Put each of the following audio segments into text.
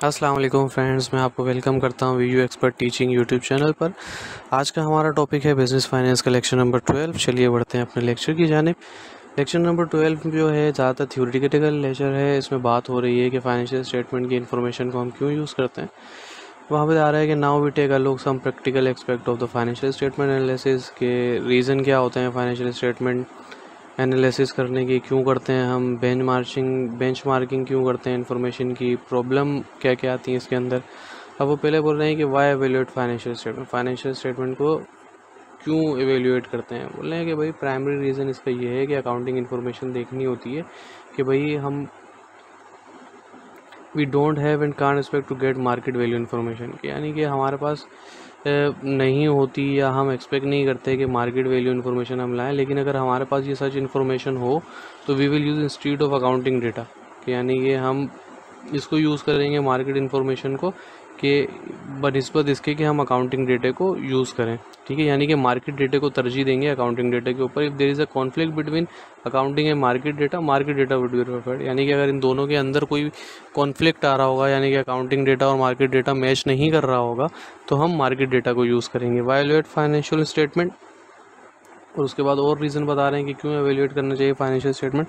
अस्सलाम वालेकुम फ्रेंड्स, मैं आपको वेलकम करता हूँ video expert teaching YouTube channel पर। आज का हमारा टॉपिक है बिज़नेस फाइनेंस का लेक्चर नंबर 12। चलिए बढ़ते हैं अपने लेक्चर की जानिब। लेक्चर नंबर 12 जो है ज़्यादातर थ्योरेटिकल लेक्चर है। इसमें बात हो रही है कि फाइनेंशियल स्टेटमेंट की इन्फॉर्मेशन को हम क्यों यूज़ करते हैं। वहाँ पे आ रहा है कि now we take a look some practical aspect of the financial statement analysis के रीज़न क्या होते हैं फाइनेंशियल स्टेटमेंट एनालिसिस करने की, क्यों करते हैं हम, बेंचमार्किंग क्यों करते हैं, इन्फॉर्मेशन की प्रॉब्लम क्या क्या आती है इसके अंदर। अब वो पहले बोल रहे हैं कि वाई एवेल्यूएट फाइनेंशियल स्टेटमेंट को क्यों एवेल्यूएट करते हैं। बोल रहे हैं कि भाई प्राइमरी रीज़न इसका ये है कि अकाउंटिंग इन्फॉर्मेशन देखनी होती है कि भाई हम we don't have and can't expect to get market value information, यानी कि हमारे पास नहीं होती या हम एक्सपेक्ट नहीं करते कि मार्केट वैल्यू इन्फॉर्मेशन हम लाएं। लेकिन अगर हमारे पास ये सच इन्फॉर्मेशन हो तो we will use institute of accounting data, यानी कि हम इसको यूज़ करेंगे मार्केट इन्फॉर्मेशन को कि बनिस्बत इसके कि हम अकाउंटिंग डेटे को यूज़ करें। ठीक है, यानी कि मार्केट डेटे को तरजीह देंगे अकाउंटिंग डेटे के ऊपर। If there is a conflict between accounting and market data would be preferred, यानी कि अगर इन दोनों के अंदर कोई कॉन्फ्लिक्ट आ रहा होगा, यानी कि अकाउंटिंग डेटा और मार्केट डेटा मैच नहीं कर रहा होगा, तो हम मार्केट डेटा को यूज़ करेंगे। एवेल्यूएट फाइनेंशियल स्टेटमेंट, और उसके बाद और रीज़न बता रहे हैं कि क्यों एवेल्यूएट करना चाहिए फाइनेंशियल स्टेटमेंट।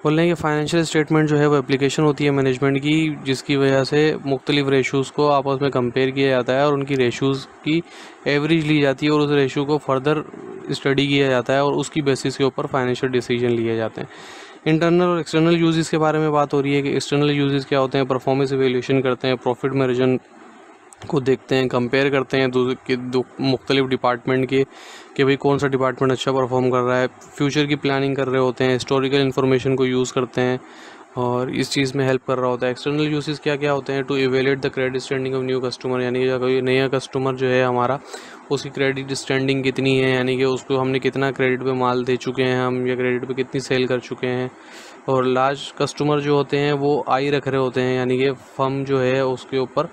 बोल रहे हैं कि फाइनेंशियल स्टेटमेंट जो है वो एप्लीकेशन होती है मैनेजमेंट की, जिसकी वजह से मुख्तलिफ रेशूज़ को आपस में कंपेयर किया जाता है और उनकी रेशूज़ की एवरेज ली जाती है और उस रेशू को फर्दर स्टडी किया जाता है और उसकी बेसिस के ऊपर फाइनेंशियल डिसीजन लिए जाते हैं। इंटरनल और एक्सटर्नल यूजेस के बारे में बात हो रही है कि एक्सटर्नल यूजेस क्या होते हैं। परफॉर्मेंस इवेल्यूशन करते हैं, प्रॉफिट मार्जिन को देखते हैं, कंपेयर करते हैं दो मुख्तलिफ डिपार्टमेंट के कि भाई कौन सा डिपार्टमेंट अच्छा परफॉर्म कर रहा है। फ्यूचर की प्लानिंग कर रहे होते हैं, हिस्टोरिकल इन्फॉर्मेशन को यूज़ करते हैं और इस चीज़ में हेल्प कर रहा होता है। एक्सटर्नल यूसेस क्या क्या होते हैं, to evaluate the credit standing of new customer, यानी कि कोई नया कस्टमर जो है हमारा, उसकी क्रेडिट स्टैंडिंग कितनी है, यानी कि उसको हमने कितना क्रेडिट पे माल दे चुके हैं हम, या क्रेडिट पे कितनी सेल कर चुके हैं। और लार्ज कस्टमर जो होते हैं वो आई रख रहे होते हैं, यानी कि फर्म जो है उसके ऊपर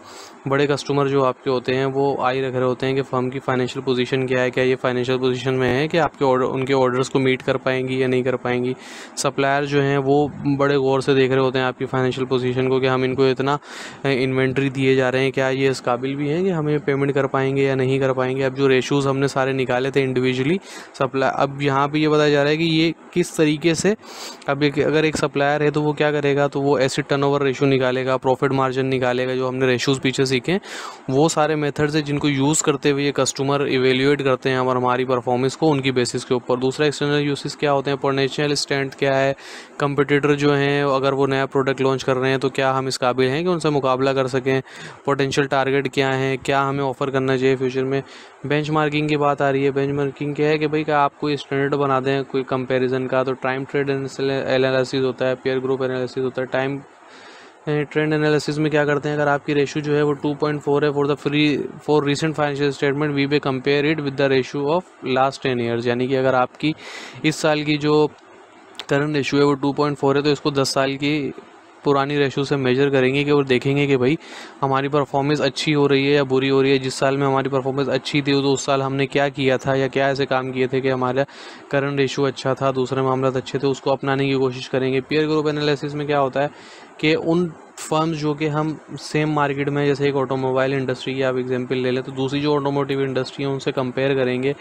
बड़े कस्टमर जो आपके होते हैं वो आई रख रहे होते हैं कि फर्म की फाइनेंशियल पोजीशन क्या है, क्या ये फाइनेंशियल पोजीशन में है कि आपके उनके ऑर्डर्स को मीट कर पाएंगी या नहीं कर पाएंगी। सप्लायर जो हैं वो बड़े गौर से देख रहे होते हैं आपकी फाइनेंशियल पोजीशन को कि हम इनको इतना इन्वेंट्री दिए जा रहे हैं, क्या ये इस काबिल भी हैं कि हमें पेमेंट कर पाएंगे या नहीं कर पाएंगे। अब जो रेशूज़ हमने सारे निकाले थे इंडिविजुअली सप्लाई, अब यहाँ पे ये बताया जा रहा है कि ये किस तरीके से, अब अगर एक सप्लायर है तो वो क्या करेगा, तो वो एसिड टर्नओवर रेशो निकालेगा, प्रॉफिट मार्जिन निकालेगा, जो हमने रेशोज़ पीछे सीखे वो सारे मेथड्स है जिनको यूज़ करते हुए ये कस्टमर इवेल्यूएट करते हैं और हमारी परफॉर्मेंस को उनकी बेसिस के ऊपर। दूसरा एक्सटर्नल यूसेस क्या होते हैं, पोटेंशियल स्ट्रेंथ क्या है, कंपटीटर जो हैं अगर वो नया प्रोडक्ट लॉन्च कर रहे हैं तो क्या हम इस काबिल हैं कि उनसे मुकाबला कर सकें। पोटेंशियल टारगेट क्या है, क्या हमें ऑफ़र करना चाहिए फ्यूचर में। बेंचमार्किंग की बात आ रही है। बेंचमार्किंग क्या है कि भाई क्या आप कोई स्टैंडर्ड बना दें कोई कंपैरिजन का, तो टाइम ट्रेड एनालिसिस होता है, पेयर ग्रुप एनालिसिस होता है। टाइम ट्रेंड एनालिसिस में क्या करते हैं, अगर आपकी रेशो जो है वो 2.4 है for recent financial statement, we be compare it with the ratio of last 10 years, यानी कि अगर आपकी इस साल की जो करंट रेशो है वो 2.4 है तो इसको 10 साल की पुरानी रेशो से मेजर करेंगे कि और देखेंगे कि भाई हमारी परफॉर्मेंस अच्छी हो रही है या बुरी हो रही है। जिस साल में हमारी परफॉर्मेंस अच्छी थी तो उस साल हमने क्या किया था या क्या ऐसे काम किए थे कि हमारा करंट रेशो अच्छा था, दूसरे मामला अच्छे थे, उसको अपनाने की कोशिश करेंगे। पीयर ग्रुप एनालिसिस में क्या होता है कि उन फर्म्स जो कि हम सेम मार्केट में, जैसे एक ऑटोमोबाइल इंडस्ट्री की आप एग्जांपल ले लें तो दूसरी जो ऑटोमोटिव इंडस्ट्री है उनसे कंपेयर करेंगे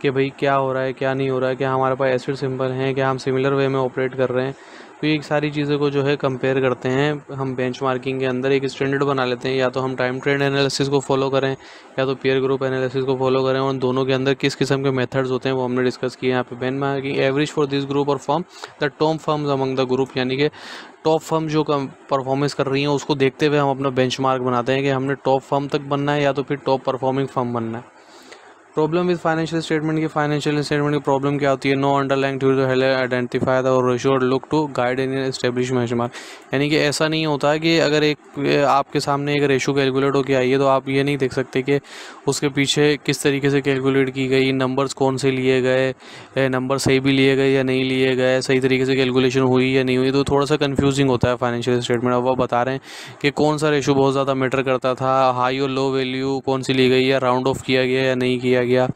कि भाई क्या हो रहा है क्या नहीं हो रहा है, क्या हमारे पास एसिड सिंपल हैं, क्या हम सिमिलर वे में ऑपरेट कर रहे हैं। तो ये सारी चीज़ों को जो है कंपेयर करते हैं हम बेंचमार्किंग के अंदर, एक स्टैंडर्ड बना लेते हैं, या तो हम टाइम ट्रेंड एनालिसिस को फॉलो करें या तो पीयर ग्रुप एनालिसिस को फॉलो करें। और दोनों के अंदर किस किस्म के मेथड्स होते हैं वो हमने डिस्कस किए यहाँ पे। Benchmarking average for this group और firm the top firms among the group, यानी कि टॉप फर्म जो परफॉर्मेंस कर रही हैं उसको देखते हुए हम अपना बेंचमार्क बनाते हैं कि हमने टॉप फर्म तक बनना है या तो फिर टॉप परफॉर्मिंग फर्म बनना है। प्रॉब्लम विद फाइनेंशियल स्टेटमेंट की प्रॉब्लम क्या होती है, no underlying to identify the ratio look to guide in establish benchmark, यानी कि ऐसा नहीं होता कि अगर एक आपके सामने एक रेशियो कैलकुलेट होकर आई है तो आप ये नहीं देख सकते कि उसके पीछे किस तरीके से कैलकुलेट की गई, नंबर्स कौन से लिए गए, नंबर सही भी लिए गए या नहीं लिए गए, सही तरीके से कैलकुलेशन हुई या नहीं हुई, तो थोड़ा सा कन्फ्यूजिंग होता है फाइनेंशियल स्टेटमेंट। अब वो बता रहे हैं कि कौन सा रेशियो बहुत ज़्यादा मैटर करता था, हाई और लो वैल्यू कौन सी ली गई, या राउंड ऑफ किया गया या नहीं किया गया।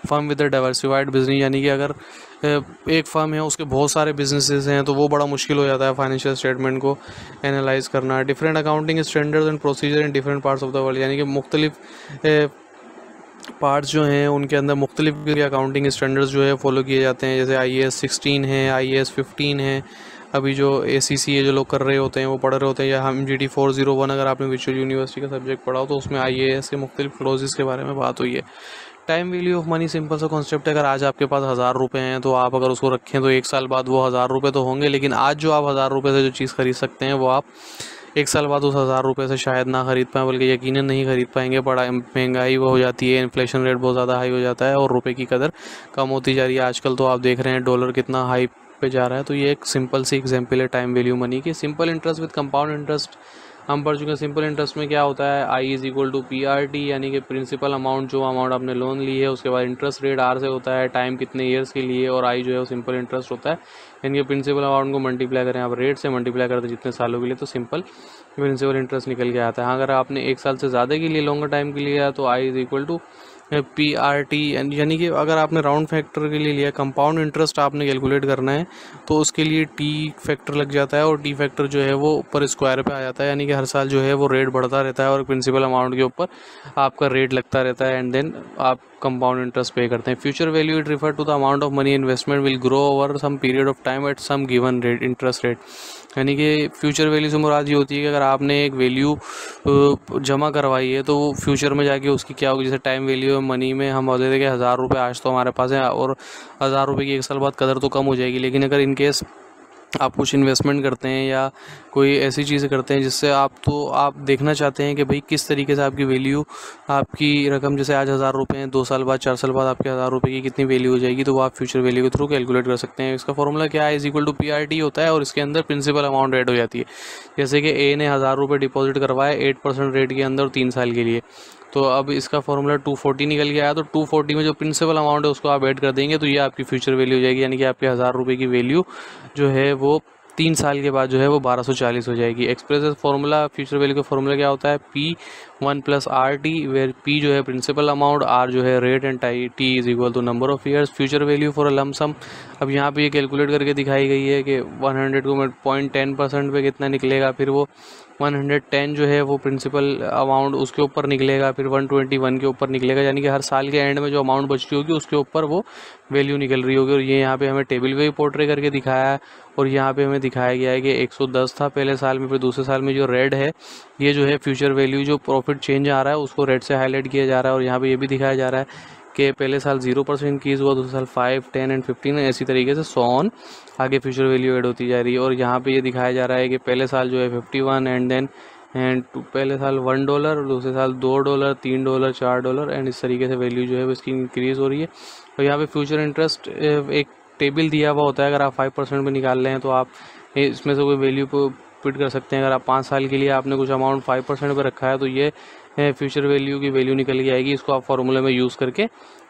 Firm with a diversified business, यानी कि अगर एक फर्म है उसके बहुत सारे बिजनेसेस हैं तो वो बड़ा मुश्किल हो जाता है फाइनेंशियल स्टेटमेंट को एनालाइज करना। Different accounting standards and procedure in different parts of the world, यानी कि मुख्तलिफ पार्ट्स जो हैं उनके अंदर मुख्तलिफ अकाउंटिंग स्टैंडर्ड्स जो है फॉलो किए जाते हैं। जैसे IAS 16 है, IAS 15 है। अभी जो ACCA जो लोग कर रहे होते हैं वो पढ़ रहे होते हैं, या हम MGT 401 अगर आपने विचुअल यूनिवर्सिटी का सब्जेक्ट पढ़ा हो तो उसमें IAS के मुख्तलिफ क्लोजेस के बारे में बात हुई है। Time value of money simple सा कॉन्सेप्ट है। अगर आज आपके पास 1000 रुपये हैं तो आप अगर उसको रखें तो 1 साल बाद वो 1000 रुपये तो होंगे, लेकिन आज जो आप 1000 रुपये से जो चीज़ खरीद सकते हैं वो आप 1 साल बाद उस 1000 रुपये से शायद ना खरीद पाएँ, बल्कि यकीनन नहीं खरीद पाएंगे। बड़ा महंगाई वो हो जाती है, इन्फ्लेशन रेट बहुत ज़्यादा हाई हो जाता है और रुपये की कदर कम होती जा रही है। आजकल तो आप देख रहे हैं डॉलर कितना हाई पे जा रहा है। तो ये एक सिंपल सी एग्जांपल है टाइम वैल्यू मनी की। Simple interest with compound interest हम पढ़ चुके हैं। सिंपल इंटरेस्ट में क्या होता है, I is equal to PRT, यानी कि प्रिंसिपल अमाउंट, जो अमाउंट आपने लोन ली है उसके बाद इंटरेस्ट रेट R से होता है, टाइम कितने ईयर्स के लिए, और I जो है वो सिंपल इंटरेस्ट होता है। यानी कि प्रिंसिपल अमाउंट को मल्टीप्लाई करें आप रेट से, मल्टीप्लाई करते जितने सालों के लिए, तो सिंपल प्रिंसिपल इंटरेस्ट निकल के आता है। हाँ, अगर आपने 1 साल से ज़्यादा के लिए लॉन्गर टाइम के लिए लिया तो I is equal to PRT, यानी कि अगर आपने राउंड फैक्टर के लिए लिया, कंपाउंड इंटरेस्ट आपने कैलकुलेट करना है तो उसके लिए T फैक्टर लग जाता है, और T फैक्टर जो है वो ऊपर स्क्वायर पे आ जाता है, यानी कि हर साल जो है वो रेट बढ़ता रहता है और प्रिंसिपल अमाउंट के ऊपर आपका रेट लगता रहता है, एंड देन आप कंपाउंड इंटरेस्ट पे करते हैं। Future value it refer to the amount of money investment will grow over some period of time at some given rate interest rate, यानी कि फ्यूचर वैल्यू से मुराद ये होती है कि अगर आपने एक वैल्यू जमा करवाई है तो वो फ्यूचर में जाके उसकी क्या होगी। जैसे टाइम वैल्यू मनी में हम बोलते थे कि 1000 रुपये आज तो हमारे पास है और 1000 रुपये की 1 साल बाद कदर तो कम हो जाएगी, लेकिन अगर इनकेस आप कुछ इन्वेस्टमेंट करते हैं या कोई ऐसी चीज़ें करते हैं जिससे आप देखना चाहते हैं कि भाई किस तरीके से आपकी वैल्यू, आपकी रकम, जैसे आज 1000 रुपये हैं, 2 साल बाद 4 साल बाद आपके 1000 रुपये की कितनी वैल्यू हो जाएगी, तो वो आप फ्यूचर वैल्यू के थ्रू कैलकुलेट कर सकते हैं। इसका फॉर्मूला क्या है, इज इक्वल टू PRT होता है और इसके अंदर प्रिंसिपल अमाउंट ऐड हो जाती है। जैसे कि A ने 1000 रुपये डिपॉजिट करवाए 8% रेट के अंदर 3 साल के लिए, तो अब इसका फॉर्मूला 240 निकल के आया, तो 240 में जो प्रिंसिपल अमाउंट है उसको आप ऐड कर देंगे तो ये आपकी फ्यूचर वैल्यू हो जाएगी, यानी कि आपके 1000 रुपये की वैल्यू जो है वो 3 साल के बाद जो है वो 1240 हो जाएगी। एक्सप्रेस फॉर्मूला, फ्यूचर वैल्यू का फॉर्मूला क्या होता है, P1 + RT, वेयर P जो है प्रिंसिपल अमाउंट, R जो है rate, and T is equal to number of years. Future value for a lump sum यहाँ पे ये कैलकुलेट करके दिखाई गई है कि 100 को 0.10% पे कितना निकलेगा, फिर वो 110 जो है वो प्रिंसिपल अमाउंट उसके ऊपर निकलेगा, फिर 121 के ऊपर निकलेगा, यानी कि हर साल के एंड में जो अमाउंट बचती होगी उसके ऊपर वो वैल्यू निकल रही होगी। और ये यहाँ पे हमें टेबल पे भी पोर्ट्रे करके दिखाया है, और यहाँ पे हमें दिखाया गया है कि 110 था पहले साल में, फिर दूसरे साल में जो रेड है ये जो है फ्यूचर वैल्यू, जो प्रॉफिट चेंज आ रहा है उसको रेड से हाईलाइट किया जा रहा है। और यहाँ पे ये भी दिखाया जा रहा है कि पहले साल 0% इंक्रीज़ हुआ, दूसरे साल 5, 10 एंड 15, ऐसी तरीके से सो ऑन आगे फ्यूचर वैल्यू ऐड होती जा रही है। और यहाँ पे ये दिखाया जा रहा है कि पहले साल जो है 51 एंड पहले साल $1, दूसरे साल $2, $3, $4, एंड इस तरीके से वैल्यू जो है वो इसकी इंक्रीज़ हो रही है। और यहाँ पे फ्यूचर इंटरेस्ट एक टेबल दिया हुआ होता है, अगर आप 5% में निकाल रहे हैं तो आप इसमें से कोई वैल्यू को पुट कर सकते हैं। अगर आप 5 साल के लिए आपने कुछ अमाउंट 5% पे रखा है तो ये फ्यूचर वैल्यू की वैल्यू निकल के आएगी, इसको आप फार्मूले में यूज़ करके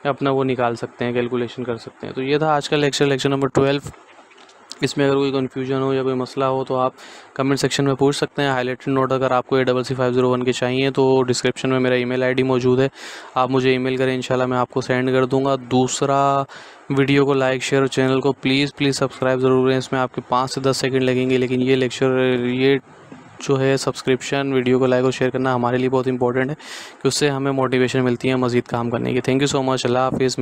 अपना वो निकाल सकते हैं, कैलकुलेशन कर सकते हैं। तो ये था आज का लेक्चर नंबर 12। इसमें अगर कोई कन्फ्यूजन हो या कोई मसला हो तो आप कमेंट सेक्शन में पूछ सकते हैं। हाईलाइटेड नोट अगर आपको ACC501 के चाहिए तो डिस्क्रिप्शन में मेरा ईमेल आईडी मौजूद है, आप मुझे ईमेल करें, इंशाल्लाह मैं आपको सेंड कर दूंगा। दूसरा, वीडियो को लाइक, शेयर और चैनल को प्लीज़ सब्सक्राइब ज़रूर करें। इसमें आपके 5 से 10 सेकंड लगेंगे, लेकिन ये जो है सब्सक्रिप्शन, वीडियो को लाइक और शेयर करना हमारे लिए बहुत इंपॉर्टेंट है कि उससे हमें मोटिवेशन मिलती है मज़ीद काम करने की। Thank you so much. अल्लाह हाफिज़।